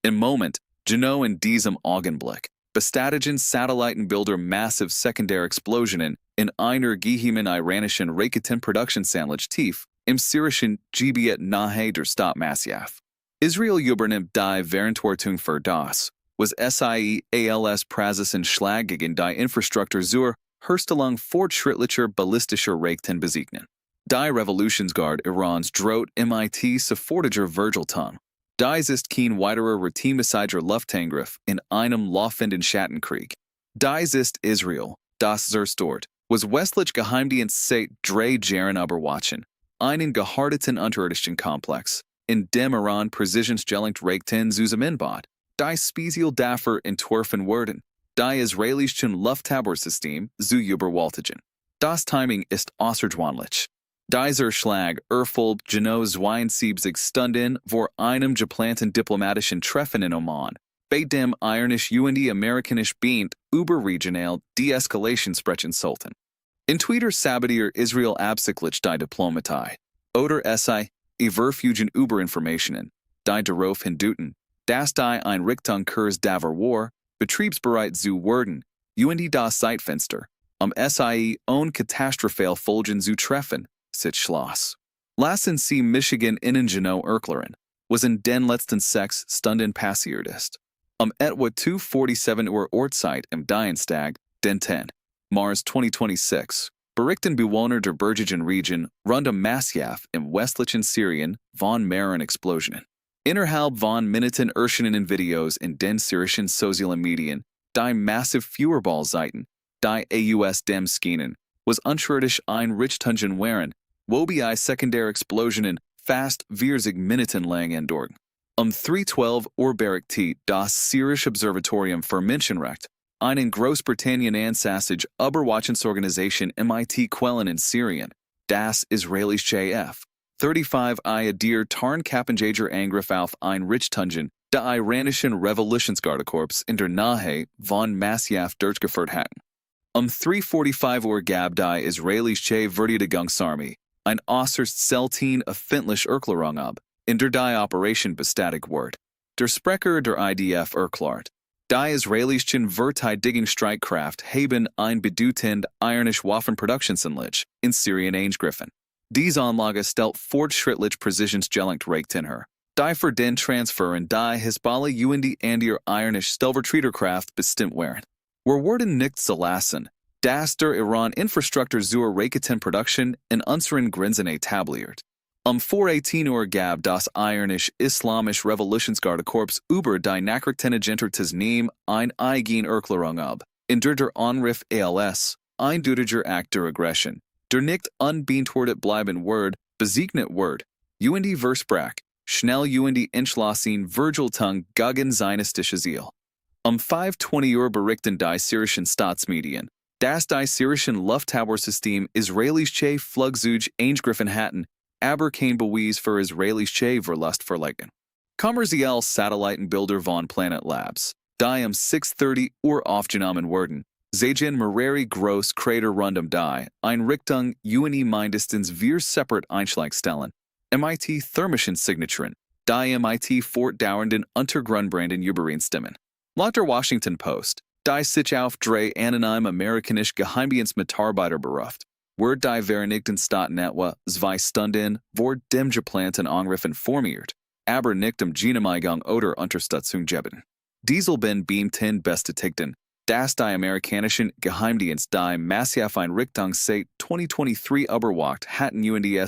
Im Moment, genau in diesem Augenblick, bestatigen Satellitenbilder massiv sekundär Explosionen in einer Geheime Iranischen Raketenproduktionsanlage tief im Syrischen Gebiet nahe der Stadt Masyaf. Israel übernimmt die Verantwortung für das, was sie als praxisen Schlag gegen die Infrastruktur zur Herstellung fortschrittlicher ballistischer Raketen bezeichnen. Die Revolutionsguard Irans droht mit sofortiger Vergeltung. Dies ist kein weiterer routinemäßiger Luftangriff in einem laufenden Schattenkrieg. Dies ist Israel, das Zerstört, was westlich Geheimdienst seit 3 Jahren überwachen, einen geharteten unterirdischen Komplex, in dem Iran präzisionsgelenkt Raketen zusammenbaut, die speziell dafür entworfen wurden, die israelischen Luftabwehrsystem zu überwältigen. Das Timing ist außergewöhnlich. Dieser Schlag erfolgt genau 72 Stunden vor einem geplanten diplomatischen Treffen in Oman, bei dem iranisch-amerikanisch Beint überregional Deeskalation sprechen sollten. In Twitter sabatiert Israel absichtlich die Diplomatie, oder sie verfügen über Informationen, die darauf hindeuten, dass die Einrichtungskurs der War betriebsbereit zu werden, das Zeitfenster, sie ohne katastrophale Folgen zu treffen, sich schloss. Lassen Sie Michigan innen genau erklären, was in den letzten 6 Stunden passiert ist. Etwa 2:47 Uhr Ortszeit im Dienstag, den 10. Mars 2026, berichten Bewohner der bergigen Region rund Masyaf im westlichen Syrien von mehreren Explosionen. Innerhalb von Minuten erscheinen in Videos in den syrischen sozialen Medien, die massiv Feuerballseiten, die aus dem Schienen, was unterirdisch Einrichtungen waren, wobei sekundäre Explosionen fast 40 Minuten lang andauern. 3:12 Uhr berichtet das Syrische Observatorium für Menschenrecht, eine in Großbritannien ansässige Überwachungsorganisation Quellen in Syrien, das israelische F-35I der Tarnkappenjäger Angriff auf Einrichtungen der iranischen Revolutionsgardekorps in der Nähe von Masyaf durchgeführt hatten. 3:45 Uhr gab die israelische Verteidigungsarmee ein äußerst selten öffentliche Erklärung ab, in der die Operation bestätigt wird. Der Sprecher der IDF erklärt, die israelischen Verteidigungsstreitkräfte haben ein bedeutende iranische Waffenproduktionsanlage in Syrien angegriffen. Diese Anlage stellt fortschrittlich präzisionsgelenkt Raketen her, die für den Transfer in die Hisbollah und der iranische Stellvertreterkraft bestimmt waren. Wir werden nicht zulassen, dass der Iran Infrastruktur zur Raketenproduktion in unseren Grenzen etabliert. 4:18 Uhr gab das iranisch-islamische Revolutionsgardekorps über die Nachrichtenagenter Tasnim ein eigene Erklärung ab, in der Angriff als eindeutiger Akt der Aggression, der nicht unbeantwortet bleiben wird, bezeichnet wird, versprach, schnell entschlossen Vergeltung gegen zionistische Ziel. 5:20 Uhr berichten die syrischen Staatsmedien, dass die syrischen Luftabwehrsystem israelische Flugzeuge angegriffen hatten, aber kein Beweis für israelische Verlust verlegen. Kommerzielle Satellitenbilder von Planet Labs, die 6:30 Uhr aufgenommen wurden, zeigen mehrere große Krater rund die Einrichtung mindestens 4 separate Einschlagstellen, thermischen Signaturen, die fortdauernden Untergrundbranden übereinstimmen. Laut der Washington Post, die sich auf 3 anonyme amerikanische Geheimdienstmitarbeiter beruft, wird die Vereinigten Staaten etwa 2 Stunden vor dem geplanten Angriff informiert, aber nicht Genehmigung oder Unterstützung geben. Diesel bin beamten bestätigten, dass die amerikanischen Geheimdienst die Masyaf-Einrichtung seit 2023 überwacht hatten sie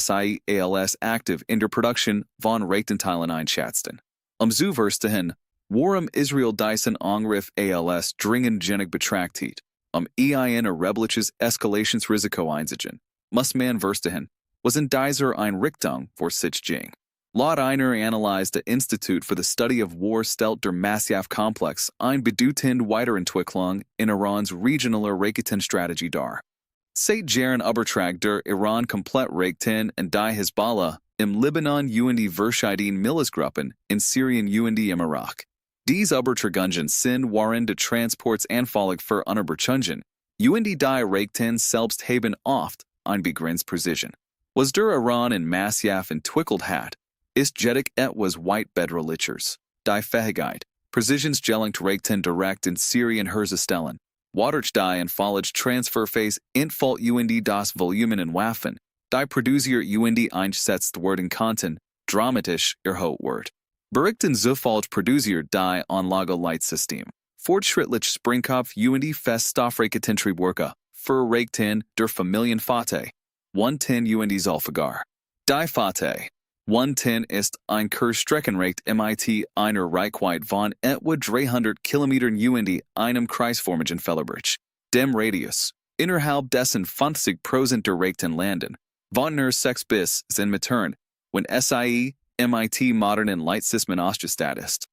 als aktiv in der Produktion von Raketenteilen einschätzten. So verstehen, warum Israel diesen Angriff als dringend betrachtet, ein erhebliches Eskalationsrisiko einzugehen, muss man verstehen, was in dieser Einrichtung vor sich ging. Laut einer Analyse der Institute for the Study of War stellt der Masyaf-Komplex eine bedeutende Weiterentwicklung in Irans regionaler Raketenstrategie dar. Seit Jahren übertragt der Iran komplett Raketen und die Hisbollah im Libanon und verschiedene Milizgruppen in Syrien und im Irak. Diese Übertragungen sind während des Transports anfällig für Unterbrechungen, und die Raketen selbst haben oft eine begrenzte Precision. Was der Iran in Masyaf entwickelt hat, ist jedoch etwas weit bedrohlicheres. die Fähigkeit, Präzisionsstellung Raketen direkt in Syrien herzustellen, Wadurch die Entfallage Transferphase entfalt UND das Volumen in Waffen, die produziert UND eingesetzt werden konnten, dramatisch erhöht wird. Berichten zufolge produziert die Anlage Leitsystem. Fortschrittlich Springkopf UND Feststoffraketentriebwerke, für Raketen der Familienfate. 110 UND Zolfagar. Die Fate. 110 ist ein Kurzstreckenrate mit einer Reichweite von etwa 300 Kilometern UND einem kreisförmigen Fellbereich. Dem Radius. Innerhalb dessen 50% der Raketen landen. Von nur 6 bis 10 Metern, when SIE, MIT modernen Leitsystemen ausgestattet ist.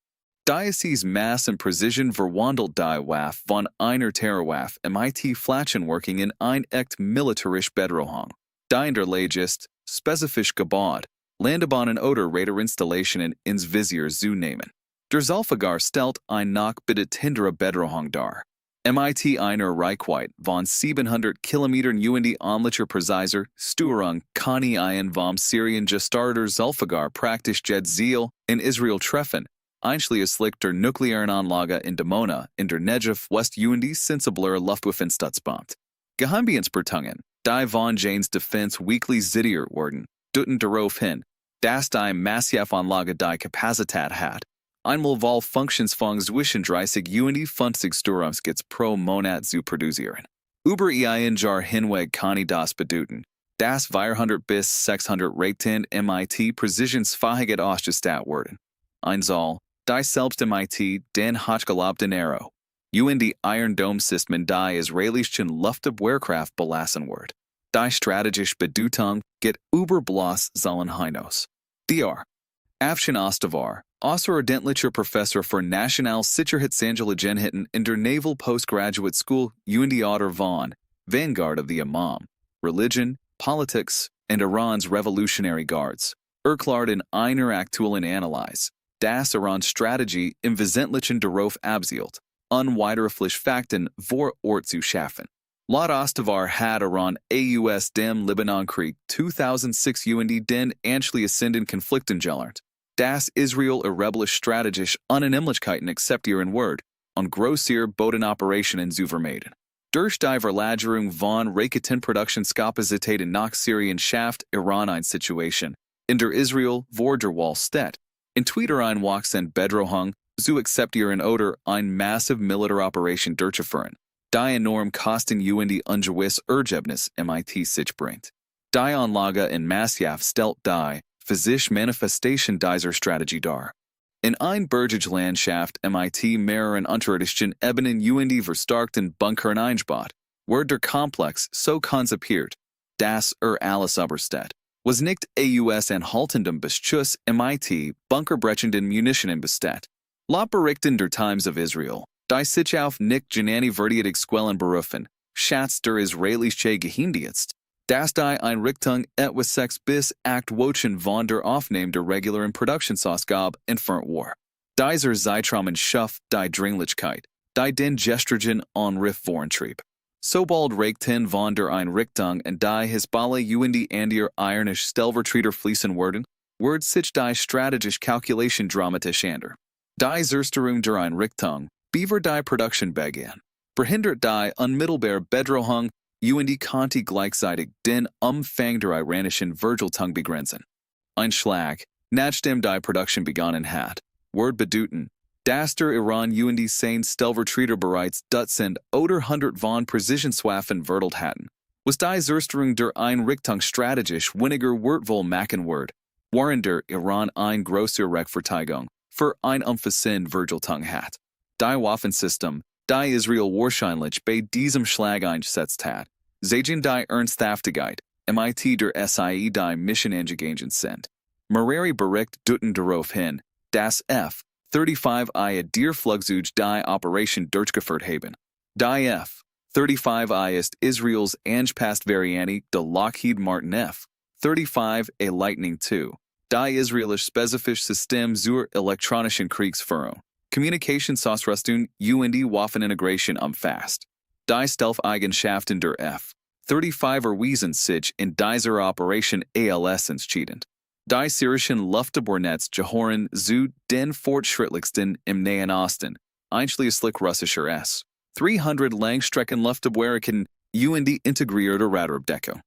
Diocese Mass und Precision verwandelt die Waffe von einer Terrorwaffe MIT Flächenwerking in ein echt militärisch Bedrohung. Die in der Lage ist, spezifisch gebaut, Landebahnen oder Radarinstallationen ins Visier zu nehmen. Der Zolfagar stellt ein noch bedeutendere Bedrohung dar. MIT einer Reichweite von 700 Kilometern UND amtlicher Präziser Steuerung kann ein vom Syrien gestarter Zolfagar praktisch jet Ziel in Israel treffen, einschließlich der nuklearen Anlage in Dimona in der Negev West UND sensibler Luftwaffenstützpunkt. Geheimdienstbeurteilungen, die von Janes Defense Weekly zitiert werden, deuten darauf hin, dass die Massiv-Anlage die Kapazität hat, einmal vol Funktionsfang zwischen 30 UND 50 Sturmskits pro Monat zu produzieren. Über ein Jahr hinweg kann das bedeuten, dass 400 bis 600 Raketen MIT Präzisionsfähigkeit ausgestattet werden. Ein Zoll, die selbst MIT den hochgelobten Aero, UND Iron Dome Systemen die israelischen Luftabwehrkraft belassen wird. Die strategische Bedeutung geht über bloß sollen hinaus. Dr. Afshan Ostavar, außerordentlicher Professor für Nationalsicherheitsangelegenheiten in der Naval Postgraduate School UND Otter von, Vanguard of the Imam, Religion, Politics, and Iran's Revolutionary Guards, erklärt in einer aktuellen Analyse, dass Iran's Strategie im Wesentlichen darauf abzielt, unwiderrufliche Fakten vor Ort zu schaffen. Laut Ostavar hat Iran aus dem Libanonkrieg 2006 UND den anschließenden Konflikten gelernt, dass Israel rebellisch strategisch Unannehmlichkeiten akzeptieren wird und große Bodenoperationen zu vermeiden. Durch die Verlagerung von Raketenproduktionskapazitäten nach Syrien schafft Iran eine Situation, in der Israel vor der Wahl steht, in Twitter ein Wachsend Bedrohung zu akzeptieren oder eine massive Militäroperation durchzuführen. Die enorm Kosten UND ungewiss Ergebnis MIT sich bringt. Die Anlage in Massiv stellt die physische Manifestation dieser Strategie dar. In ein bergige Landschaft MIT mehreren unterirdischen Ebenen UND verstärkten Bunkern eingebaut, wird der Komplex so konzipiert, dass alles übersteht, was nicht aus anhaltendem Beschuss MIT bunkerbrechenden Munitionen besteht. Laut Berichten der Times of Israel, die sich auf nicht genannte Verteidigungsquellen Quellen berufen, schätzt der israelische Geheimdienst, dass die Einrichtung etwa 6 bis 8 Wochen von der Aufnahme der regulären Produktionsausgabe entfernt war. Dieser Zeitraum schafft die Dringlichkeit, die den gestrigen Anruf vorantrieb. Sobald Raketen von der Einrichtung und die Hisbollah UND an der Iranische Stellvertreter fließen werden, wird sich die strategische Kalkulation dramatisch ändern. Die Zerstörung der Einrichtung, beaver die Production begann, verhindert die unmittelbare Bedrohung UND konnte gleichzeitig den Umfang der iranischen Vergeltung begrenzen. Ein Schlag, nachdem die Produktion begonnen hat, wird bedeuten, dass der Iran UND seine Stellvertreter bereits Dutzend oder 100 von Präzisionswaffen verteilt hatten, was die Zerstörung der Einrichtung strategisch weniger wertvoll machen wird, während der Iran eine große Rechtfertigung für eine umfassende Vergeltung hat. Die Waffensystem, die Israel wahrscheinlich bei diesem Schlag eingesetzt hat, zeigen die Ernsthaftigkeit, MIT der SIE die Mission angegangen sind. Mehrere Berichte deuten darauf hin, dass F-35I der Flugzeug die Operation durchgeführt haben. Die F-35I ist Israels angepasste Variante der Lockheed Martin F-35A Lightning II, die israelische spezifische System zur elektronischen Kriegsführung, Kommunikationsausrüstung UND Waffenintegration umfasst. Die Stealth-Eigenschaften der F-35 erwiesen sich in dieser Operation als entscheidend. Die Syrischen Luftgebornetz Gehoren zu den fortschrittlichsten im Nahen Osten, einschließlich russischer S. 300 Langstreckenluftgewehren und integrierte Radarabdeckung.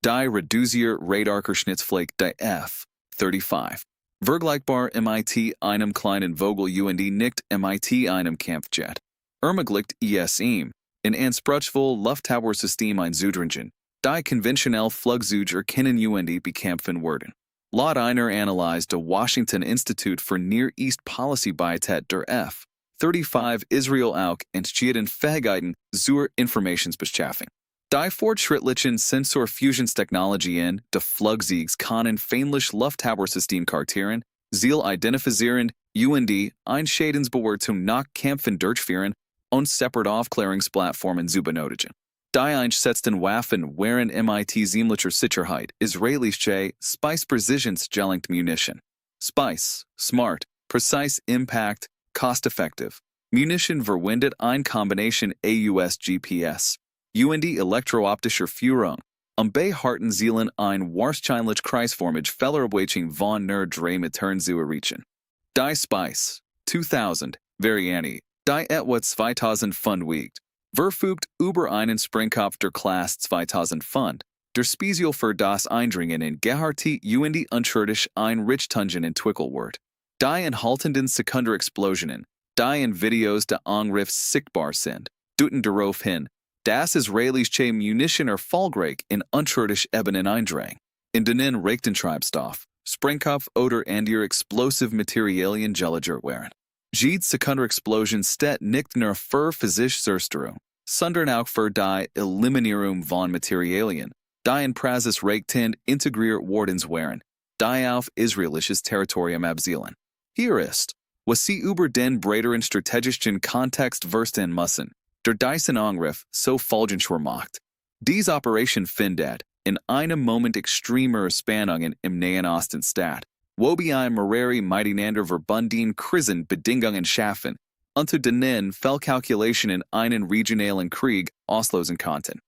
Die Reduzier Radarquerschnittsflake die F-35. Vergleichbar MIT einem kleinen Vogel und nicht MIT einem Kampfjet. Ermöglicht ihm, in Anspruchsvoll Luftabwehrsystem ein Zudringen, die konventionell Flugzeuge erkennen und bekämpfen werden. Laut einer Analyse der Washington Institute for Near East Policy Beitet der F-35 Israel auch entschieden Fähigkeiten zur Informationsbeschaffung. Die fortschrittlichen Sensorfusionstechnologien der Flugzeuge können feindlich Luftabwehrsystem kartieren, Ziel identifizieren und Einschädensbewertung nach Kämpfen durchführen und separate Aufklärungsplattformen zu benötigen. Die eingesetzten Waffen wären MIT ziemlicher Sicherheit, israelische Spice-Präzisionsgelenkt Munition. Spice, smart, precise impact, cost-effective. Munition verwendet eine Kombination aus GPS und elektro-optischer Führung, beharten Zielen ein wahrscheinlich kreisförmig Fehlerabweichung von nur 3 Metern zu erreichen. Die Spice, 2000, Variante, die etwa 2000 Pfund wiegt, verfügt über einen Sprengkopf der Klasse 2000 Pfund, der speziell für das Eindringen in geharte und unschuldig Einrichtungen entwickelt wird. Die enthaltenden Sekunderexplosionen, die in Videos der Angriffs sichtbar sind, deuten darauf hin, dass israelische Munition erfolgreich in unschuldig Ebenen eindringen. In denen Raketentreibstoff, Sprengkopf oder andere explosive Materialien gelagert werden. Jede Sekunderexplosion steht nicht nur für physische Zerstörung, sondern auch für die Eliminierung von Materialien, die in Praxis Raketen integriert worden wären, die auf israelisches Territorium abzielen. Hier ist, was sie über den breiteren strategischen Kontext verstehen müssen, der diesen Angriff so folgenschwer macht. Diese Operation findet in einem Moment extremer Spannungen im Nahen Osten statt, wobei mehrere miteinander verbundene Krisenbedingungen schaffen, unter denen Fehlkalkulationen einen regionalen Krieg auslösen konnten.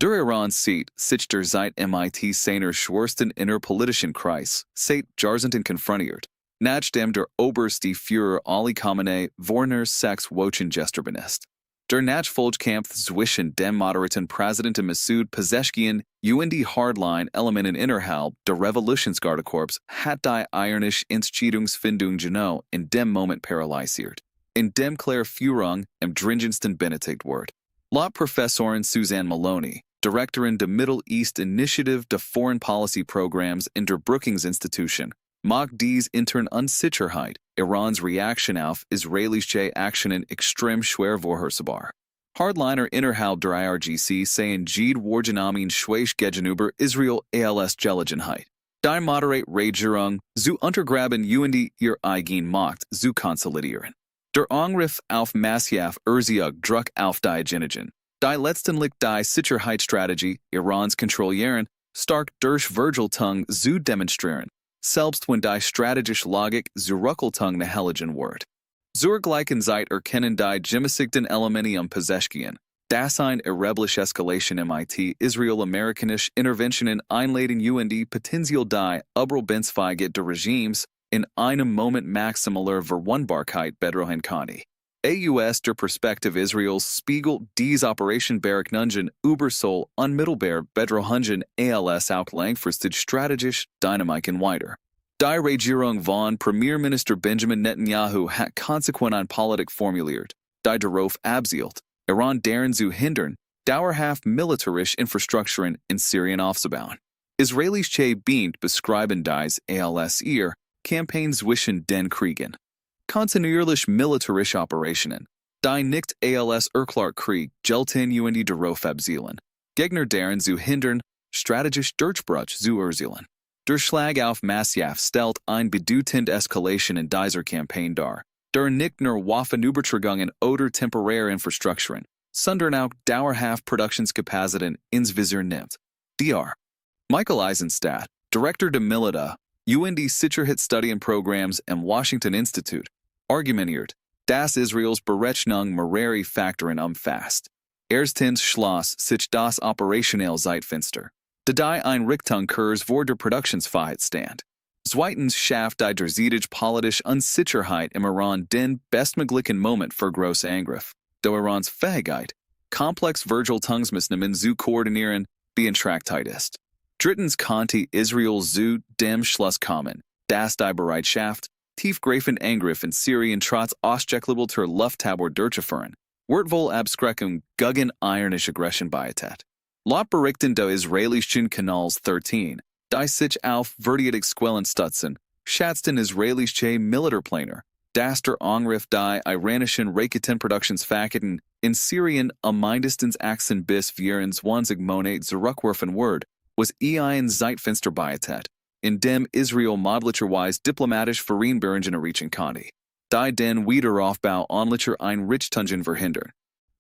Der Iran sieht sich der seit MIT seiner schwersten innerpolitischen Kreis, seit Jahrzehnten konfrontiert, nachdem der oberste Führer Ali Khamenei Warner 6 Wochen gestorben ist. Der Nachfolgekampf zwischen dem moderaten Präsidenten Massoud Pezeshkian und die Hardline-Elementen innerhalb der Revolutionsgardekorps hat die iranische Entscheidungsfindung genau in dem Moment paralysiert, in dem klare Führung am dringendsten benötigt wird. Laut Professorin Suzanne Maloney, Direktorin der Middle East Initiative der Foreign Policy Programs in der Brookings Institution, mag dies intern Unsicherheit Irans Reaktion auf israelische Aktionen extrem schwer vorhersehbar. Hardliner innerhalb der IRGC sehen jede Wargenommen schwach gegenüber Israel als Gelegenheit. Die moderate Regierung zu untergraben und ihr eigen Macht zu konsolidieren. Der Angriff auf Masyaf Erziog Druck auf die Genigen. Die letztendlich die Sicherheitsstrategie Irans kontrollieren, stark durch Vergeltung zu demonstrieren. Selbst wenn die strategische Logik zurückhaltung naheligen wird. Zur gleichen Zeit erkennen die gemäßigten Elemente Pezeshkian, dass eine erhebliche Eskalation MIT Israel-amerikanische Interventionen einleiten und potenziell die Überlebensfähigkeit der Regimes in einem Moment maximaler Verwundbarkeit bedrohen kann. Aus der Perspektive Israels spiegelt diese Operation Bergungen über soll unmittelbar Bedrohungen als auch langfristig strategisch Dynamiken weiter. Die Regierung von Premierminister Benjamin Netanyahu hat konsequent eine Politik formuliert, die darauf abzielt, Iran daran zu hindern, dauerhaft militärische Infrastrukturen in Syrien aufzubauen. Israelische Bund beschreiben dies als ihr Campaign zwischen den Kriegen. Kontinuierlich militärische Operationen, die nicht als Krieg gelten und darauf abzielen, Gegner daran zu hindern, strategisch Durchbruch zu erzielen. Der Schlag auf Masyaf stellt eine bedeutende Eskalation in dieser Campaign dar, der nicht nur Waffenübertragungen oder temporäre Infrastrukturen, sondern auch dauerhaft Produktionskapazitäten ins Visier nimmt. Dr. Michael Eisenstadt, Director der Milita und Sicherheitsstudienprogramms am Washington Institute, argumentiert, dass Israels Berechnung mehrere Faktoren umfasst. Erstens schloss sich das operationelle Zeitfenster, da die Einrichtung kurz vor der Produktionsfreiheit stand. Zweitens schafft die Dreißig politische Unsicherheit im Iran den bestmöglichen Moment für große Angriff. Do Irans Fähigkeit, komplex Virgil-Tungsmisnahmen zu koordinieren, beeinträchtigt ist. Drittens konnte Israel zu dem Schluss kommen, dass die Bereitschaft, tiefgreifend Angriff in Syrien trotz ausgeklügelter Luftabwehr durchzuführen, wird wohl Abschreckung gegen iranische Aggression beitet. Laut Berichten des israelischen Kanals 13, die sich auf Verteidigungsquellen stützen, schätzten israelische Militärplaner, dass der Angriff die iranischen Raketenproduktionsfakten in Syrien am mindestens 18 bis 24 Monate zurückwerfen wird, was ein Zeitfenster beitet, in dem Israel möglicherweise diplomatisch Vereinbarungen erreichen konnte, die den Wiederaufbau onlicher Einrichtungen verhindern.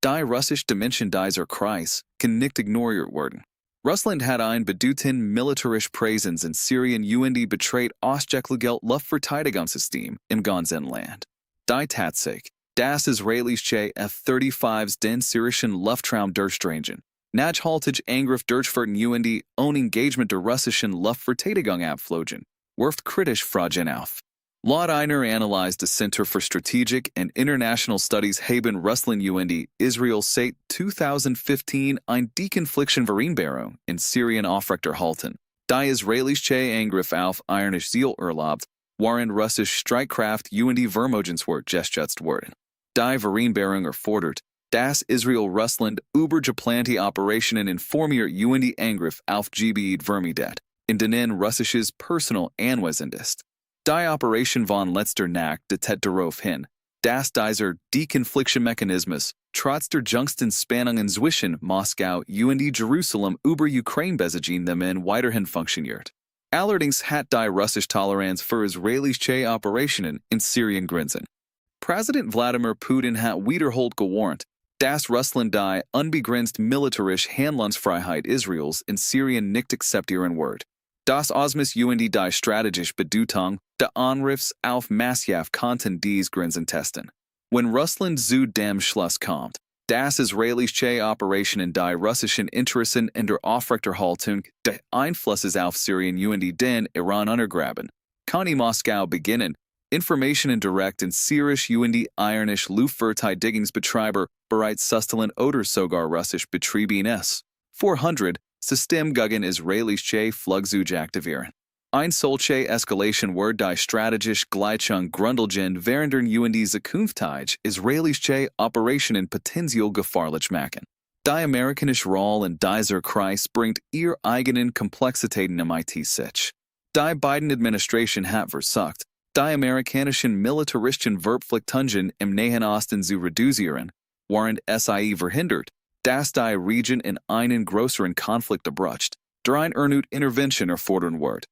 Die russische Dimension dieser Kreis kann nicht ignoriert werden. Russland hat ein bedeutend militärische Präsenz in Syrien und betreibt ausgeklügelte Luftverteidigungssystem im ganzen Land. Die Tatsache, dass israelische F-35s den syrischen Luftraum durchdringen, nachhaltig Angriff durchführen und ohne Engagement der russischen Luftverteidigung abflogen, wirft kritisch Fragen auf. Laut einer Analyse des Center for Strategic and International Studies haben Russland und Israel seit 2015 ein Dekonfliktvereinbarung in Syrien aufrechterhalten. Die israelische Angriff auf iranische Ziel erlaubt, waren russische Streitkraft und Vermögenswert gestützt wurden. Die Vereinbarung erfordert, dass Israel Russland über geplante Operationen informiert und Angriff auf Gebiet vermeidet, in denen russisches Personal anwesend ist. Die Operation von letzter Nacht deutet darauf hin, dass dieser Dekonfliktmechanismus trotz der jüngsten Spannungen zwischen Moskau und Jerusalem über Ukraine-Besatzungen weiterhin funktioniert. Allerdings hat die russische Toleranz für israelische Operationen in Syrien Grenzen. Präsident Wladimir Putin hat wiederholt gewarnt, dass Russland die unbegrenzte militärische Handlungsfreiheit Israels in Syrien nicht akzeptieren wird. Das Ausmaß und die strategische Bedeutung der Angriffs auf Masyaf konnten diese Grenzen testen. Wenn Russland zu dem Schluss kommt, dass israelische Operationen die russischen Interessen in der Aufrechterhaltung des Einflusses auf Syrien und den Iran untergraben, kann Moskau beginnen, Informationen direkt in syrische und iranische Luftverteidigungsbetreiber bereits zustellen oder sogar russisch Betriebenes 400 System gegen israelische Flugzeuge aktivieren. Ein solche Eskalation wird die strategische Gleichung grundlegend verändern und die zukünftige israelische Operationen potenziell gefahrlich machen. Die amerikanische Rolle in dieser Kreis bringt ihre eigenen Komplexitäten mit sich. Die Biden-Administration hat versucht, die amerikanischen militärischen Verpflichtungen im Nahen Osten zu reduzieren, während sie verhindert, dass die Region in einen größeren Konflikt abrutscht, der eine erneute Intervention erfordern wird.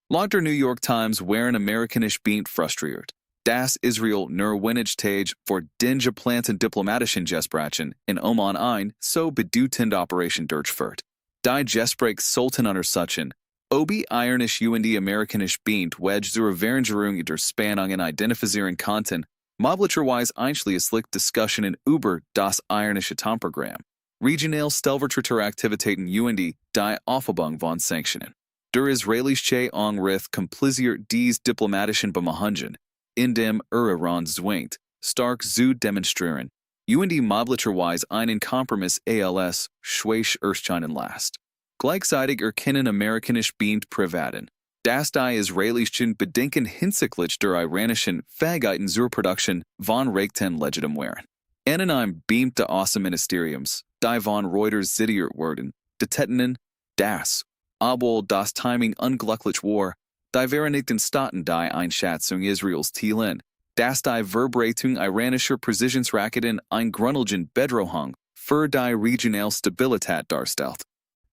Laut der New York Times waren amerikanische Beamte frustriert, dass Israel nur wenig Tage vor den geplanten diplomatischen Gesprächen in Oman ein so bedeutende Operation durchführt. Die Gespräche sollten untersuchen, ob iranische und amerikanische Beamte wedge zur Veränderung der Spannungen identifizieren konnten, möglicherweise einschließlich Diskussionen über das iranische Atomprogramm, regional Stellvertreteraktivitäten und die Aufhebung von Sanktionen. Der israelische Angriff kompliziert diese diplomatischen Bemühungen, indem Iran zwingt, stark zu demonstrieren, und möglicherweise einen Kompromiss als schwach erscheinen lässt. Gleichzeitig erkennen amerikanische Beamte privaten, dass die israelischen Bedenken hinsichtlich der iranischen Fähigkeiten zur Produktion von Raketen legitim wären. In einem Beamte des Außenministeriums, die von Reuters zitiert wurden, detecten, dass, obwohl das Timing unglücklich war, die Vereinigten Staaten die Einschätzung Israels teilen, dass die Verbreitung iranischer Präzisionsraketen ein grundlegende Bedrohung für die regionale Stabilität darstellt.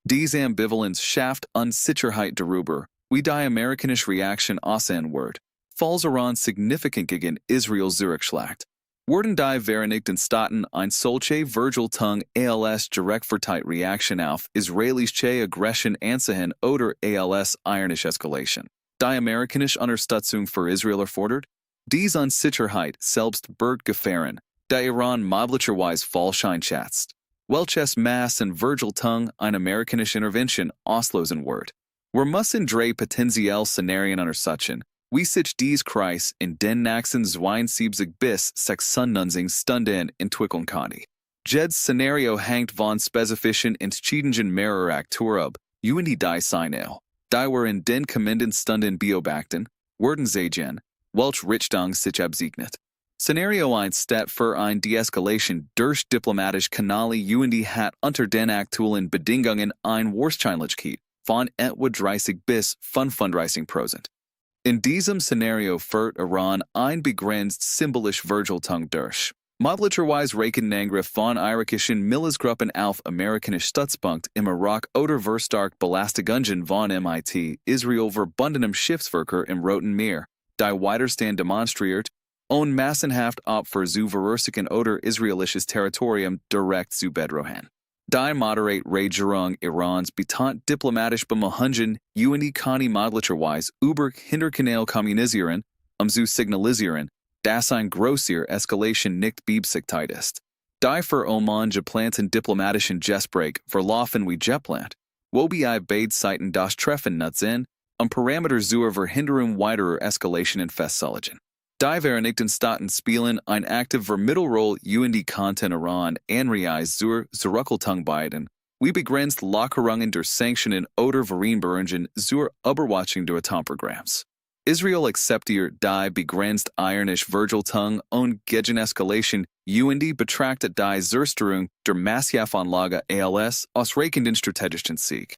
Diese Ambivalenz schafft Unsicherheit darüber, wie die amerikanische Reaktion aussehen wird, falls Iran signifikant gegen Israel zurückschlägt. Werden die Vereinigten Staaten ein solche Virgil-Tung als direktverteilt Reaktion auf israelische Aggression ansehen oder als iranische Eskalation? Die amerikanische Unterstützung für Israel erfordert? Diese Unsicherheit selbst birgt Gefahren, die Iran möglicherweise falsch einschätzt, welches Mass und Virgil-Tung eine amerikanische Intervention auslösen wird. Wir müssen drei potenziell Szenarien untersuchen, wie sich dies Kreis in den nächsten 72 bis 96 Stunden entwickeln kann. Jed's Szenario hängt von spezifischen Entscheidungen mehrerer Akteure ab, die Signal. Die wir in den kommenden Stunden beobachten, werden sehen, welche Richtung sich abzeichnet. Szenario 1 steht für eine Deeskalation durch diplomatische Kanäle hat unter den aktuellen Bedingungen eine Wahrscheinlichkeit von etwa 30 bis 35%. In diesem Szenario führt Iran ein begrenzt symbolisch Vergeltung durch. Möglicherweise Raketenangriff von irakischen Milizgruppen auf amerikanische Stützpunkt im Irak oder verstark Belastungen von mit Israel verbundenem Schiffsverkehr im Roten Meer, die Widerstand demonstriert, und massenhaft Opfer zu verursachen oder israelisches Territorium direkt zu bedrohen. Die moderate Regierung Irans betont diplomatisch Bemühungen, kann möglicherweise über Hinterkanal kommunizieren, zu signalisieren, dass eine größere Eskalation nicht beabsichtigt ist. Die für Oman geplanten diplomatischen Gespräche verlaufen wie geplant, wobei beide Seiten das Treffen nutzen, Parameter zur Verhinderung weiterer Eskalationen festzulegen. Die Vereinigten Staaten spielen eine aktive Vermittelrolle die Konten Iran Anreise zur Zurückhaltung beiden, wie begrenzt Lockerungen durch Sanktionen oder Vereinbarungen zur Überwachung der Atomprogramms. Israel akzeptiert die begrenzt iranische Vergeltung und Gegeneskalation betrachtet die Zerstörung der Masswaffenanlage als ausreichenden strategischen Sieg.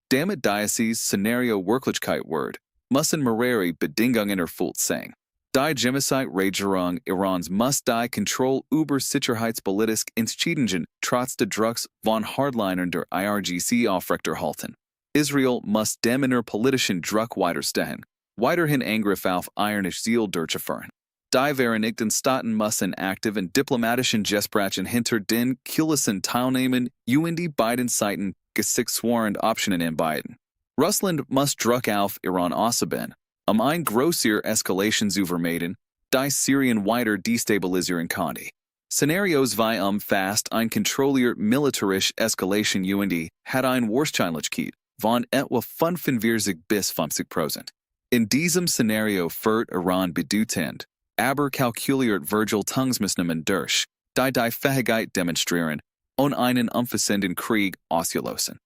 Damit dieses Szenario Wirklichkeit wird, müssen mehrere Bedingungen erfüllt sein. Die Genocide-Regierung Irans muss die Kontrolle über sicherheitspolitische Entscheidungen trotz des Drucks von Hardlinern der IRGC aufrechterhalten. Israel muss dem innerpolitischen Druck widerstehen, weiterhin Angriff auf iranische Ziele durchführen. Die Vereinigten Staaten müssen aktiv in diplomatischen Gesprächen hinter den Kulissen teilnehmen, die beiden Seiten gesichtswahrend Optionen anbieten. Russland muss Druck auf Iran ausüben, eine größere Eskalation zu vermeiden, die Syrien weiter destabilisieren konnte. Szenarios wie fast eine kontrollierte militärische Eskalation hat eine Wahrscheinlichkeit von etwa 45 bis 50%. In diesem Szenario führt Iran bedeutend, aber kalkuliert Vergeltungsmaßnahmen durch, die Fähigkeit demonstrieren, und einen umfassenden Krieg auslösen.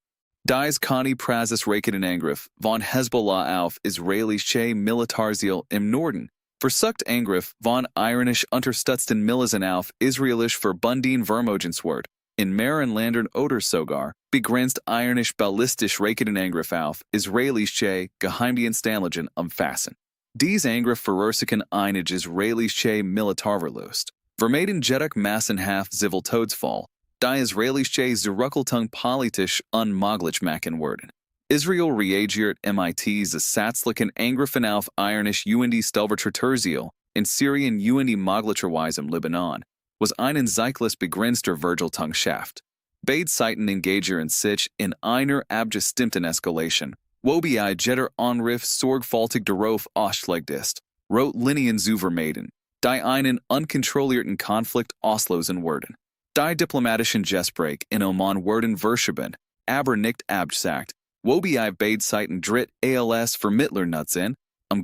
Dies kann Praxis Raketenangriff von Hezbollah auf israelische Militärziele im Norden, versucht Angriff von iranisch unterstützten Milizen auf israelisch verbundene Vermögenswert, in mehreren Ländern oder sogar, begrenzt iranisch ballistisch Raketenangriff auf israelische Geheimdienstanlagen umfassen. Dies Angriff verursachen einige israelische Militärverlust, vermeiden jedoch massenhaft Ziviltodesfall, die israelische Zurückhaltung politisch unmöglich machen werden. Israel reagiert mit zusätzlichen Angriffen auf iranisch Stellvertreterziel in Syrien möglicherweise im Libanon, was einen Zyklus begrenzter Vergeltung schafft. Beide Seiten engagieren sich in einer abgestimmten Eskalation, wobei jeder Angriff sorgfältig darauf ausgelegt ist, Rotlinien zu vermeiden, die einen unkontrollierten Konflikt auslösen werden. Die diplomatischen Gespräche in Oman werden verschoben, aber nicht abgesagt, wobei beide Seiten dritt als Vermittler nutzen,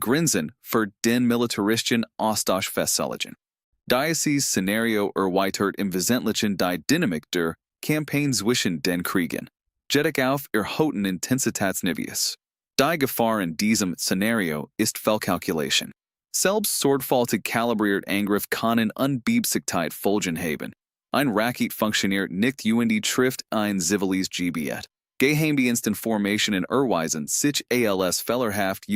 Grenzen für den militaristischen Austausch festzulegen. Dieses Szenario erweitert im Wesentlichen die Dynamik der Campaign zwischen den Kriegen, jedoch auf erhöhten Intensitätsniveaus. Die Gefahr in diesem Szenario ist Fehlkalkulation. Selbst sorgfältig kalibriert Angriff können unbeabsichtigt Folgen haben. Ein Raket funktioniert nicht trifft ein ziviles Gebiet. Geheimdienstinformationen erweisen sich als fehlerhaft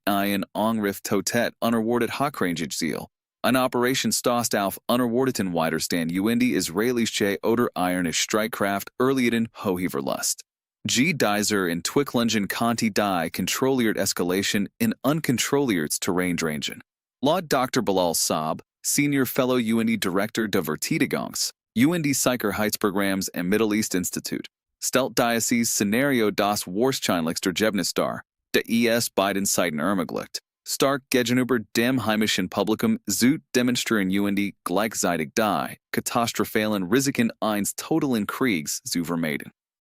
ein Angriff totet unerwartet hochrangig Ziel. Eine Operation stößt auf unerwarteten Widerstand israelische oder iranische Streitkraft erliegen hohe Verlust. Dieser Entwicklungen konnte die kontrolliert Eskalation in unkontrolliertes Terrain drängen. Laut Dr. Bilal Saab, Senior Fellow Director der Verteidigungs, Sicherheitsprogramms am Middle East Institute, stellt dieses Szenario das wahrscheinlichste Ergebnis dar, der beiden Seiten ermöglicht, stark gegenüber dem heimischen Publikum zu demonstrieren gleichzeitig die katastrophalen Risiken eines totalen Kriegs zu vermeiden.